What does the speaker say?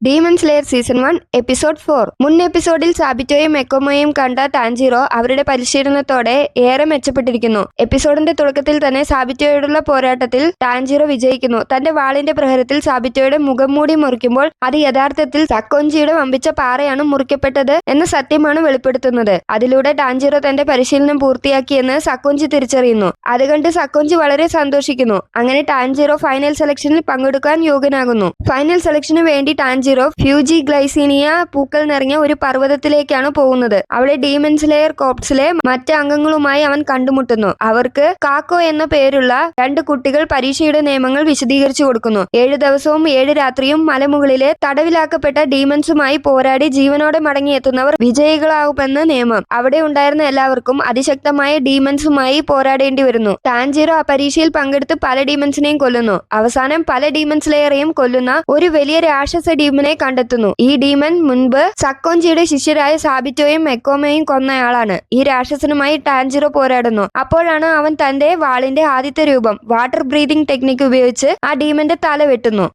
Demon slayer season 1 episode 4. മുൻ എപ്പിസോഡിൽ സാബിറ്റോയും മെക്കോമോയും കണ്ട ടാൻജിറോ അവരുടെ പരിശീലനത്തോടെ ഏറെ മെച്ചപ്പെട്ടിരിക്കുന്നു. എപ്പിസോഡിന്റെ തുടക്കത്തിൽ തന്നെ സാബിറ്റോയോടുള്ള പോരാട്ടത്തിൽ ടാൻജിറോ വിജയിക്കുന്നു. തന്റെ വാളിന്റെ പ്രഹരത്തിൽ സാബിറ്റോയുടെ മുഖം മൂടി മുറിക്കുമ്പോൾ അത് യഥാർത്ഥത്തിൽ സക്കോഞ്ചിയുടെ വമ്പിച്ച പാറയാണ് മുറിക്കപ്പെട്ടത് എന്ന സത്യമാണ് വെളിപ്പെടുത്തുന്നത്. അതിലൂടെ ടാൻജിറോ തന്റെ പരിശീലനം പൂർത്തിയാക്കിയെന്ന് സക്കോഞ്ചി തിരിച്ചറിയുന്നു. അത് കണ്ട് സക്കോഞ്ചി വളരെ സന്തോഷിക്കുന്നു. അങ്ങനെ ടാൻജിറോ ഫൈനൽ സെലക്ഷനിൽ പങ്കെടുക്കാൻ യോഗ്യനാകുന്നു. ഫൈനൽ സെലക്ഷന് വേണ്ടി ടാൻജിറോ ഫ്യൂജി ഗ്ലൈസീനിയ പൂക്കൾ നിറഞ്ഞ ഒരു പർവ്വതത്തിലേക്കാണ് പോകുന്നത്. അവിടെ ഡീമൺ സ്ലെയർ കോർപ്സിലെ മറ്റ് അംഗങ്ങളുമായി അവൻ കണ്ടുമുട്ടുന്നു. അവർക്ക് കാക്കോ എന്ന പേരുള്ള 2 കുട്ടികൾ പരീക്ഷയുടെ നിയമങ്ങൾ വിശദീകരിച്ചു കൊടുക്കുന്നു. 7 ദിവസവും 7 രാത്രിയും മലമുകളിലെ തടവിലാക്കപ്പെട്ട ഡീമൺസുമായി പോരാടി ജീവനോടെ മടങ്ങിയെത്തുന്നവർ വിജയികളാകുമെന്ന് നിയമം. അവിടെ ഉണ്ടായിരുന്ന എല്ലാവർക്കും അതിശക്തമായ ഡീമൺസുമായി പോരാടേണ്ടി വരുന്നു. ടാൻജിറോ ആ പരീക്ഷയിൽ പങ്കെടുത്ത് പല ഡീമൺസിനെയും കൊല്ലുന്നു. അവസാനം പല ഡീമൺ സ്ലെയറെയും കൊല്ലുന്ന ഒരു വലിയ രാക്ഷസ ഡീമനെ കണ്ടെത്തുന്നു. ഈ ഡീമൻ മുൻപ് സക്കോഞ്ചിയുടെ ശിഷ്യരായ സാബിറ്റോയും മെക്കോമയും കൊന്നയാളാണ്. ഈ രാക്ഷസനുമായി ടാൻജിറോ പോരാടുന്നു. അപ്പോഴാണ് അവൻ തന്റെ വാളിന്റെ ആദ്യത്തെ രൂപം വാട്ടർ ബ്രീതിങ് ടെക്നിക് ഉപയോഗിച്ച് ആ ഡീമന്റെ തല വെട്ടുന്നു.